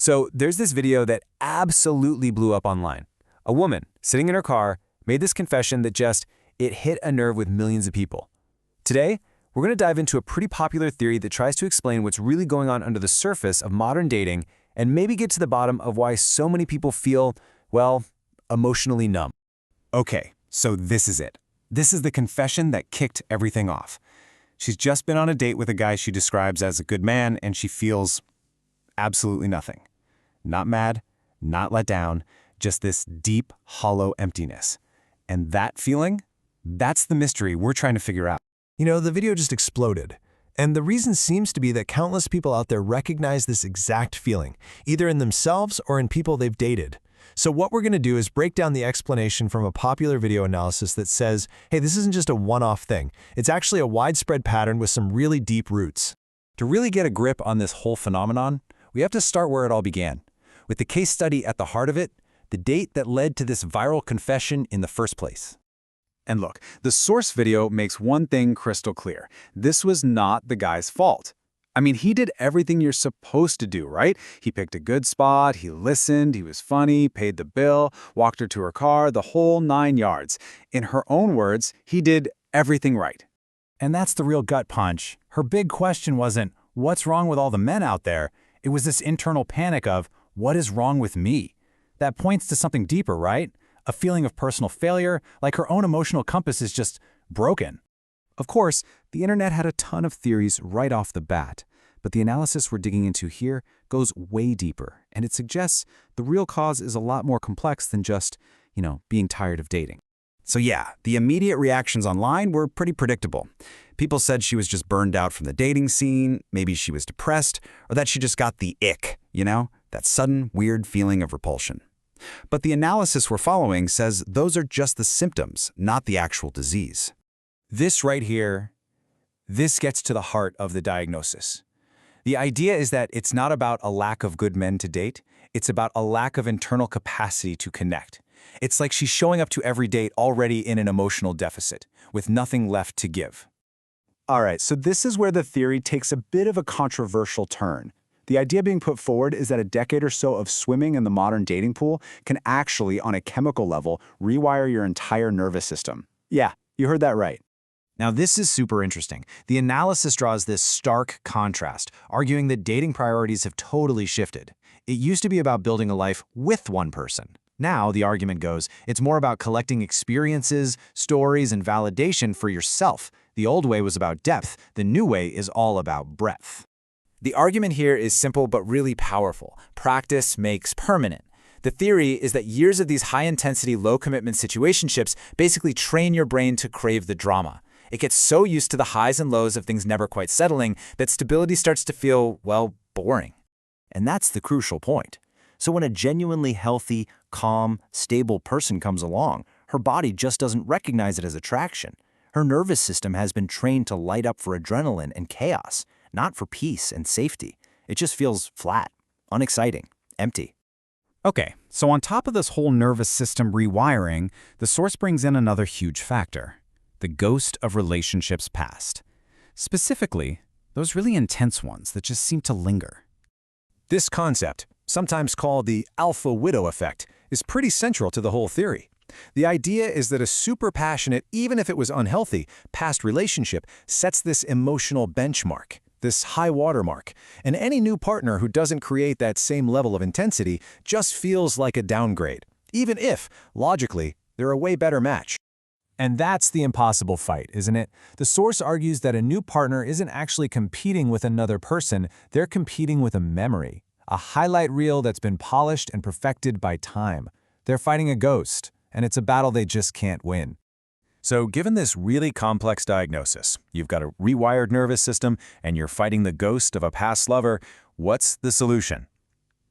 So there's this video that absolutely blew up online. A woman, sitting in her car, made this confession that it hit a nerve with millions of people. Today, we're going to dive into a pretty popular theory that tries to explain what's really going on under the surface of modern dating and maybe get to the bottom of why so many people feel, well, emotionally numb. Okay, so this is it. This is the confession that kicked everything off. She's just been on a date with a guy she describes as a good man, and she feels absolutely nothing. Not mad, not let down, just this deep, hollow emptiness. And that feeling, that's the mystery we're trying to figure out. You know, the video just exploded. And the reason seems to be that countless people out there recognize this exact feeling, either in themselves or in people they've dated. So what we're going to do is break down the explanation from a popular video analysis that says, hey, this isn't just a one-off thing. It's actually a widespread pattern with some really deep roots. To really get a grip on this whole phenomenon, we have to start where it all began, with the case study at the heart of it, the date that led to this viral confession in the first place. And look, the source video makes one thing crystal clear. This was not the guy's fault. I mean, he did everything you're supposed to do, right? He picked a good spot, he listened, he was funny, paid the bill, walked her to her car, the whole 9 yards. In her own words, he did everything right. And that's the real gut punch. Her big question wasn't, what's wrong with all the men out there? It was this internal panic of, what is wrong with me? That points to something deeper, right? A feeling of personal failure, like her own emotional compass is just broken. Of course, the internet had a ton of theories right off the bat, but the analysis we're digging into here goes way deeper, and it suggests the real cause is a lot more complex than just, being tired of dating. So yeah, the immediate reactions online were pretty predictable. People said she was just burned out from the dating scene, maybe she was depressed, or that she just got the ick, that sudden, weird feeling of repulsion. But the analysis we're following says those are just the symptoms, not the actual disease. This right here, this gets to the heart of the diagnosis. The idea is that it's not about a lack of good men to date, it's about a lack of internal capacity to connect. It's like she's showing up to every date already in an emotional deficit, with nothing left to give. All right, so this is where the theory takes a bit of a controversial turn. The idea being put forward is that a decade or so of swimming in the modern dating pool can actually, on a chemical level, rewire your entire nervous system. Yeah, you heard that right. Now this is super interesting. The analysis draws this stark contrast, arguing that dating priorities have totally shifted. It used to be about building a life with one person. Now, the argument goes, it's more about collecting experiences, stories, and validation for yourself. The old way was about depth, the new way is all about breadth. The argument here is simple but really powerful. Practice makes permanent. The theory is that years of these high-intensity, low-commitment situationships basically train your brain to crave the drama. It gets so used to the highs and lows of things never quite settling that stability starts to feel, well, boring. And that's the crucial point. So when a genuinely healthy, calm, stable person comes along, her body just doesn't recognize it as attraction. Her nervous system has been trained to light up for adrenaline and chaos, not for peace and safety. It just feels flat, unexciting, empty. Okay, so on top of this whole nervous system rewiring, the source brings in another huge factor: the ghost of relationships past. Specifically, those really intense ones that just seem to linger. This concept, sometimes called the alpha widow effect, is pretty central to the whole theory. The idea is that a super passionate, even if it was unhealthy, past relationship sets this emotional benchmark, this high watermark, and any new partner who doesn't create that same level of intensity just feels like a downgrade, even if, logically, they're a way better match. And that's the impossible fight, isn't it? The source argues that a new partner isn't actually competing with another person, they're competing with a memory, a highlight reel that's been polished and perfected by time. They're fighting a ghost, and it's a battle they just can't win. So given this really complex diagnosis, you've got a rewired nervous system and you're fighting the ghost of a past lover, what's the solution?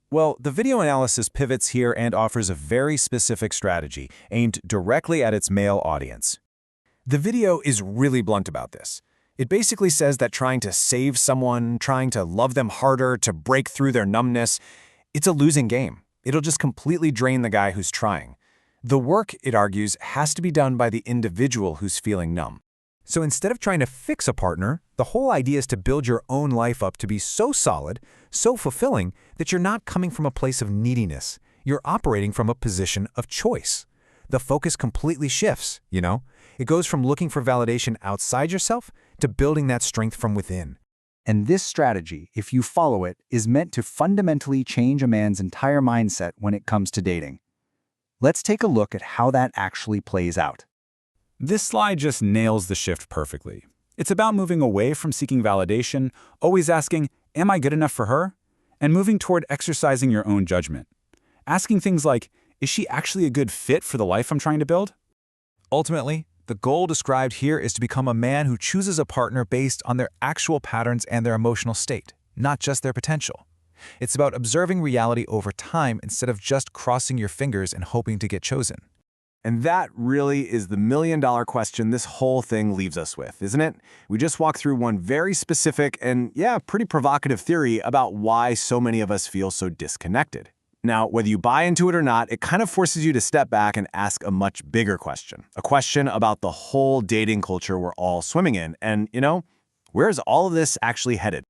Well, the video analysis pivots here and offers a very specific strategy aimed directly at its male audience. The video is really blunt about this. It basically says that trying to save someone, trying to love them harder, to break through their numbness, it's a losing game. It'll just completely drain the guy who's trying. The work, it argues, has to be done by the individual who's feeling numb. So instead of trying to fix a partner, the whole idea is to build your own life up to be so solid, so fulfilling, that you're not coming from a place of neediness. You're operating from a position of choice. The focus completely shifts, you know? It goes from looking for validation outside yourself to building that strength from within. And this strategy, if you follow it, is meant to fundamentally change a man's entire mindset when it comes to dating. Let's take a look at how that actually plays out. This slide just nails the shift perfectly. It's about moving away from seeking validation, always asking, am I good enough for her? And moving toward exercising your own judgment. Asking things like, is she actually a good fit for the life I'm trying to build? Ultimately, the goal described here is to become a man who chooses a partner based on their actual patterns and their emotional state, not just their potential. It's about observing reality over time instead of just crossing your fingers and hoping to get chosen. And that really is the million-dollar question this whole thing leaves us with, isn't it? We just walked through one very specific and, yeah, pretty provocative theory about why so many of us feel so disconnected. Now, whether you buy into it or not, it kind of forces you to step back and ask a much bigger question. A question about the whole dating culture we're all swimming in. And, you know, where is all of this actually headed?